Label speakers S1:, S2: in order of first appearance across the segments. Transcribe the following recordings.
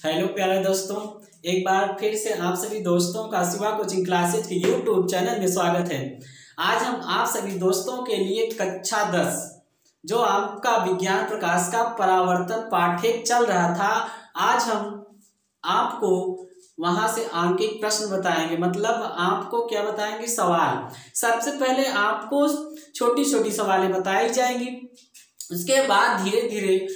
S1: Hello प्यारे दोस्तों, एक बार फिर से आप सभी दोस्तों का शिवा कोचिंग क्लासेज के यूट्यूब चैनल में स्वागत है। आज हम आप सभी दोस्तों के लिए कक्षा 10 जो आपका विज्ञान प्रकाश का परावर्तन पाठ्यक्रम चल रहा था, आज हम आपको वहां से आंकिक प्रश्न बताएंगे। मतलब आपको क्या बताएंगे? सवाल। सबसे पहले आपको छोटी छोटी सवालें बताई जाएंगी, उसके बाद धीरे धीरे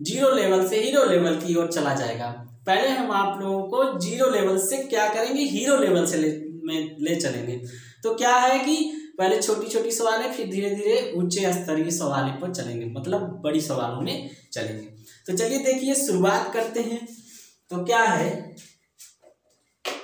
S1: जीरो लेवल से हीरो लेवल की ओर चला जाएगा। पहले हम आप लोगों को जीरो लेवल से क्या करेंगे, हीरो लेवल से ले चलेंगे। तो क्या है कि पहले छोटी छोटी सवालें, फिर धीरे धीरे उच्च स्तरीय सवालों पर चलेंगे, मतलब बड़ी सवालों में चलेंगे। तो चलिए देखिए, शुरुआत करते हैं। तो क्या है,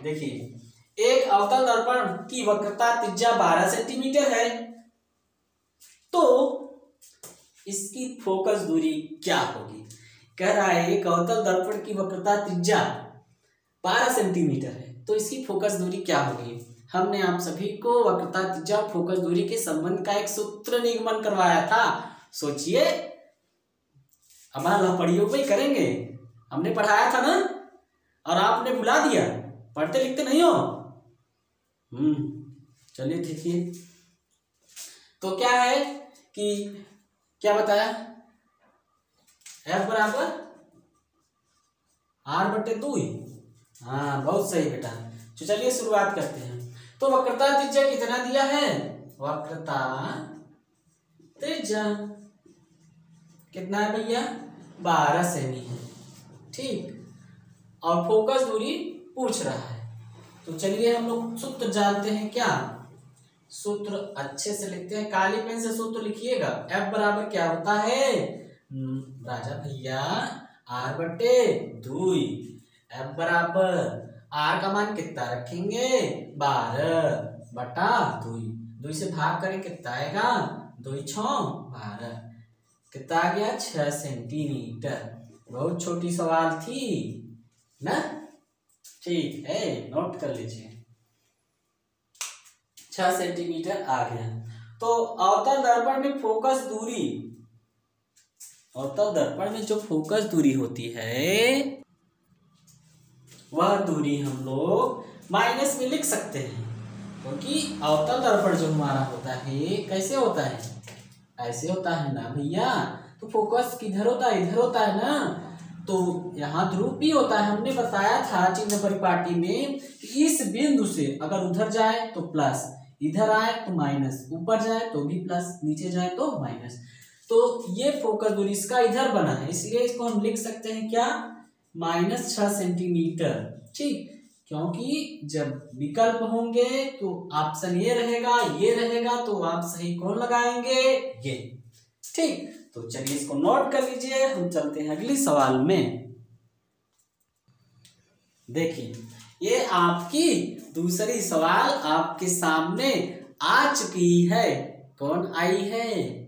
S1: देखिए एक अवतल दर्पण की वक्रता त्रिज्या 12 सेंटीमीटर है, तो इसकी फोकस दूरी क्या होगी? कह रहा है एक अवतल दर्पण की वक्रता त्रिज्या 12 सेंटीमीटर है, तो इसकी फोकस दूरी क्या होगी? हमने आप सभी को वक्रता त्रिज्या और फोकस दूरी के संबंध का एक सूत्र निगमन करवाया था। सोचिए, अब प्रयोग भी करेंगे। हमने पढ़ाया था ना, और आपने भुला दिया, पढ़ते लिखते नहीं हो। चलिए देखिए, तो क्या है कि क्या बताया, F बराबर R/2। हाँ, बहुत सही बेटा। तो चलिए शुरुआत करते हैं। तो वक्रता त्रिज्या कितना दिया है? वक्रता त्रिज्या कितना है भैया? 12 सेमी है, ठीक। और फोकस दूरी पूछ रहा है, तो चलिए हम लोग सूत्र जानते हैं। क्या सूत्र? अच्छे से लिखते हैं, काली पेन से सूत्र लिखिएगा। F बराबर क्या होता है राजा भैया? R/2। F बराबर R का मान कितना रखेंगे? 12/2। 2 से भाग करें कितना आएगा? 2 × 12। कितना आ गया? 6 सेंटीमीटर। बहुत छोटी सवाल थी ना, ठीक है, नोट कर लीजिए। 6 सेंटीमीटर आ गया। तो अवतल दर्पण में फोकस दूरी, अवतल दर्पण में जो फोकस दूरी होती है, वह दूरी हम लोग माइनस में लिख सकते हैं, क्योंकि अवतल दर्पण जो हमारा होता है कैसे होता है? ऐसे होता है ना भैया। तो फोकस किधर होता है? इधर होता है ना। तो यहाँ ध्रुव भी होता है। हमने बताया था चिन्ह परिपाटी में कि इस बिंदु से अगर उधर जाए तो प्लस, इधर आए तो माइनस, ऊपर जाए तो भी प्लस, नीचे जाए तो माइनस। तो ये फोकस दूरी इसका इधर बना है, इसलिए इसको हम लिख सकते हैं क्या? -6 सेंटीमीटर, ठीक। क्योंकि जब विकल्प होंगे तो ऑप्शन ये रहेगा, तो आप सही कौन लगाएंगे? ये, ठीक। तो चलिए इसको नोट कर लीजिए, हम चलते हैं अगली सवाल में। देखिए, ये आपकी दूसरी सवाल आपके सामने आ चुकी है। कौन आई है?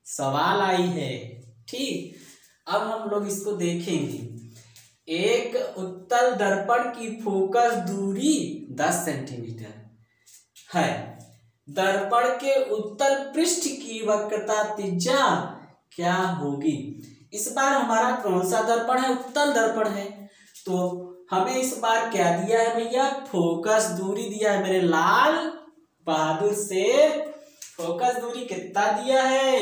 S1: सवाल आई है, ठीक। अब हम लोग इसको देखेंगे। एक उत्तल दर्पण की फोकस दूरी 10 सेंटीमीटर है। दर्पण के उत्तल पृष्ठ की वक्रता त्रिज्या क्या होगी? इस बार हमारा कौन सा दर्पण है? उत्तल दर्पण है। तो हमें इस बार क्या दिया है भैया? फोकस दूरी दिया है। मेरे लाल बहादुर से फोकस दूरी कितना दिया है?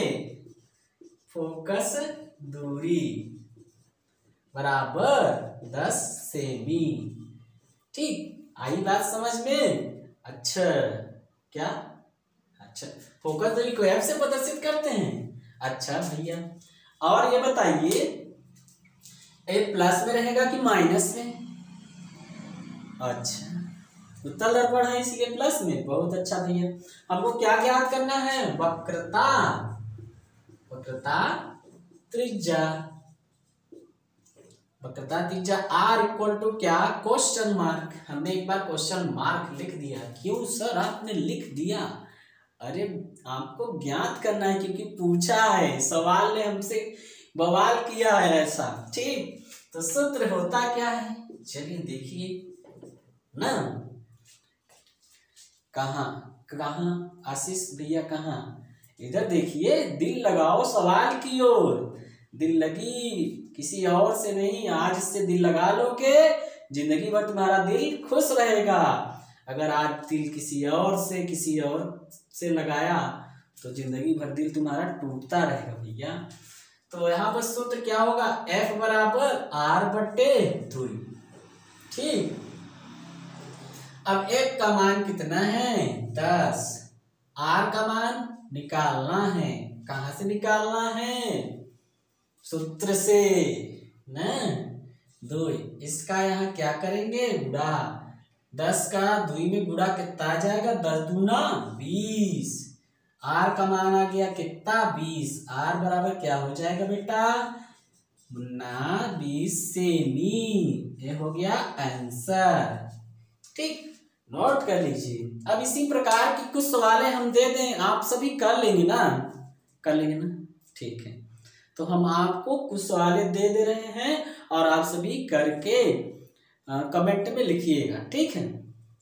S1: फोकस दूरी बराबर 10 सेमी, ठीक। आई बात समझ में? अच्छा, क्या? अच्छा, फोकस दूरी को F से प्रदर्शित करते हैं। अच्छा भैया, और ये बताइए, ए प्लस में रहेगा कि माइनस में? अच्छा, उत्तल दर्पण है इसलिए प्लस में। बहुत अच्छा भैया। हमको क्या ज्ञात करना है? वक्रता त्रिज्या। वक्रता त्रिज्या R = क्या? Question mark. हमने एक बार क्वेश्चन मार्क लिख दिया। क्यों सर आपने लिख दिया? अरे आपको ज्ञात करना है, क्योंकि पूछा है, सवाल ने हमसे बवाल किया है ऐसा, ठीक। तो सूत्र होता क्या है? चलिए देखिए ना। कहाँ आशीष भैया? कहाँ? इधर देखिए, दिल लगाओ सवाल की ओर। दिल लगी किसी और से नहीं, आज से दिल लगा लोगे जिंदगी भर तुम्हारा दिल खुश रहेगा। अगर आज दिल किसी और से लगाया तो जिंदगी भर दिल तुम्हारा टूटता रहेगा भैया। तो यहाँ पर सूत्र क्या होगा, F बराबर R/2। ठीक, अब F का मान कितना है 10, R का मान निकालना है। कहाँ से निकालना है, सूत्र से ना। 2 इसका यहाँ क्या करेंगे, गुणा। 10 का 2 में गुणा कितना आ जाएगा, 10 दूना 20। R का मान आ गया कितना, 20। R बराबर क्या हो जाएगा बेटा, 20 सेमी। ये हो गया आंसर। ठीक, नोट कर लीजिए। अब इसी प्रकार की कुछ सवालें हम दे दें, आप सभी कर लेंगे ना, कर लेंगे ना। ठीक है, तो हम आपको कुछ सवालें दे रहे हैं और आप सभी करके कमेंट में लिखिएगा। ठीक है,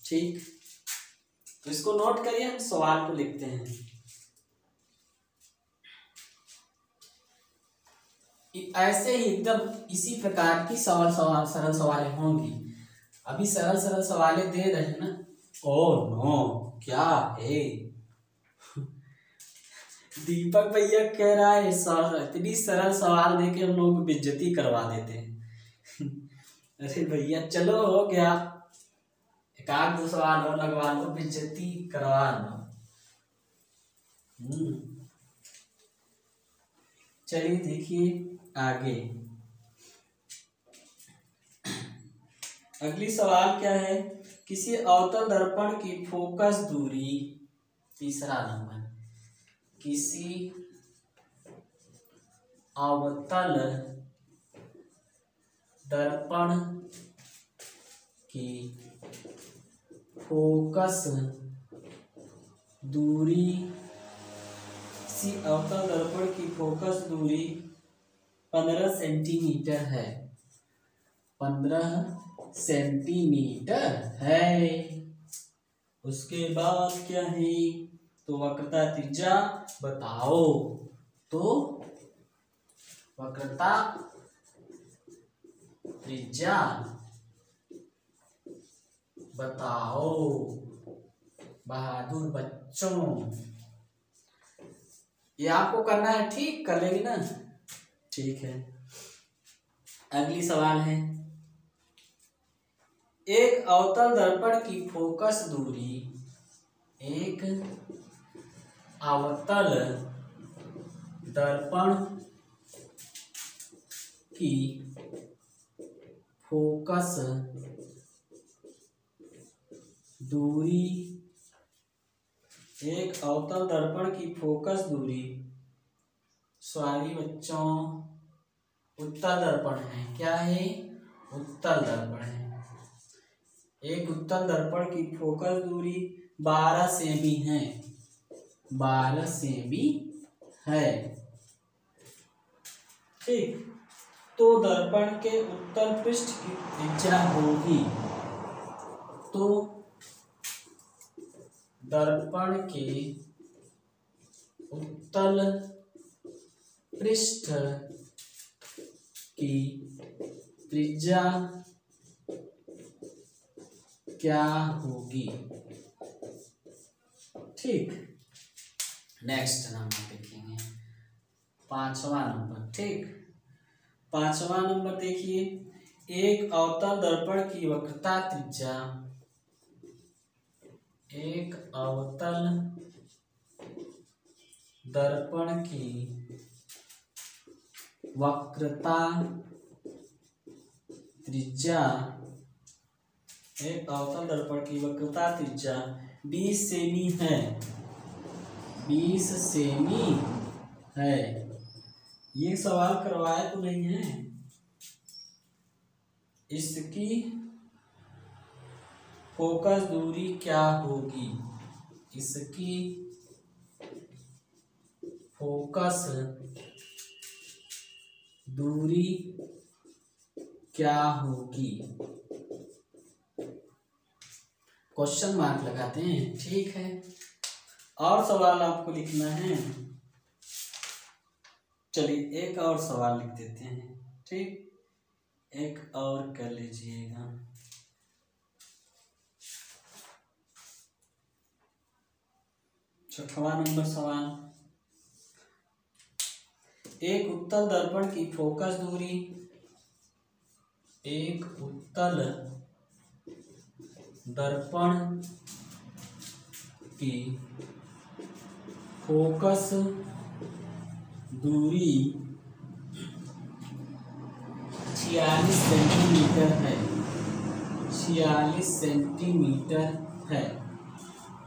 S1: ठीक, तो इसको नोट करिए, हम सवाल को लिखते हैं। ऐसे ही एकदम इसी प्रकार की सरल सवालें होंगी। अभी सरल सवालें दे रहे हैं ना। ओह नो, क्या है दीपक भैया कह रहा है इतनी सरल सवाल देके हम लोग बेइज्जती करवा देते हैं अरे भैया चलो हो गया, एक आध 2 सवाल और लगवा लो, बेइज्जती करवा लो। चलिए देखिए आगे, अगली सवाल क्या है, किसी अवतल दर्पण की फोकस दूरी, तीसरा नंबर, किसी अवतल दर्पण की फोकस दूरी, किसी अवतल दर्पण की फोकस दूरी 15 सेंटीमीटर है, 15 सेंटीमीटर है। उसके बाद क्या है, तो वक्रता त्रिज्या बताओ। तो वक्रता त्रिज्या बताओ बहादुर बच्चों। ये आपको करना है, ठीक, कर लेंगे ना। ठीक है, अगली सवाल है, एक अवतल दर्पण की फोकस दूरी, एक अवतल दर्पण की फोकस दूरी, एक अवतल दर्पण की फोकस दूरी, सॉरी बच्चों, उत्तल दर्पण है। क्या है, उत्तल दर्पण है। एक उत्तल दर्पण की फोकस दूरी 12 सेमी है, 12 सेमी है। ठीक, तो दर्पण के उत्तल पृष्ठ की त्रिज्या होगी, तो दर्पण के उत्तल पृष्ठ की त्रिज्या क्या होगी। ठीक, नेक्स्ट नंबर देखेंगे, 5वां नंबर। ठीक, 5वां नंबर देखिए, एक अवतल दर्पण की वक्रता त्रिज्या, एक अवतल दर्पण की वक्रता त्रिज्या, एक अवतल दर्पण की वक्रता त्रिज्या 20 सेमी है, 20 सेमी है। ये सवाल करवाया तो नहीं है। इसकी फोकस दूरी क्या होगी, इसकी फोकस दूरी क्या होगी, क्वेश्चन मार्क लगाते हैं। ठीक है, और सवाल आपको लिखना है। चलिए एक और सवाल लिख देते हैं, ठीक, एक और कर लीजिएगा। छठवां नंबर सवाल, एक उत्तल दर्पण की फोकस दूरी, एक उत्तल दर्पण की फोकस दूरी 46 सेंटीमीटर है, 46 सेंटीमीटर है,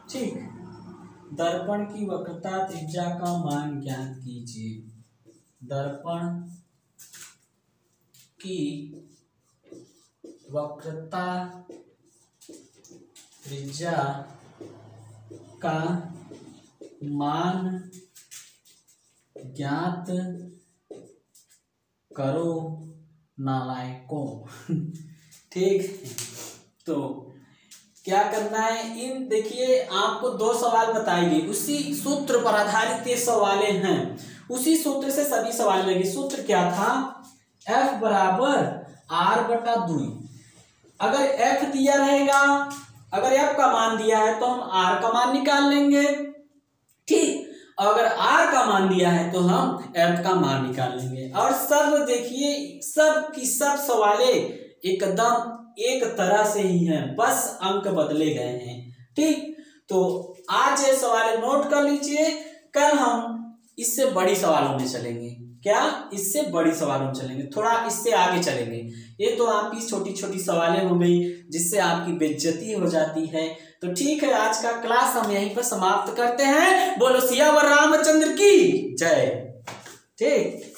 S1: ठीक। दर्पण की वक्रता त्रिज्या का मान ज्ञात कीजिए। दर्पण की वक्रता त्रिज्या का मान ज्ञात करो नालायकों। ठीक, तो क्या करना है, इन देखिए आपको दो सवाल बताएंगे, उसी सूत्र पर आधारित ये सवालें हैं, उसी सूत्र से सभी सवाल लेंगे। सूत्र क्या था, F बराबर R/2। अगर F दिया रहेगा, अगर F का मान दिया है तो हम R का मान निकाल लेंगे, ठीक। अगर R का मान दिया है तो हम F का मान निकाल लेंगे। और सब देखिए, सब की सब सवालें एकदम एक तरह से ही हैं, बस अंक बदले गए हैं, ठीक। तो आज ये सवाल नोट कर लीजिए, कल हम इससे बड़ी सवालों में चलेंगे। क्या, इससे बड़ी सवालों में चलेंगे, थोड़ा इससे आगे चलेंगे। ये तो आपकी छोटी छोटी सवालें हो गई जिससे आपकी बेइज्जती हो जाती है। तो ठीक है, आज का क्लास हम यहीं पर समाप्त करते हैं। बोलो सियावर रामचंद्र की जय, ठीक।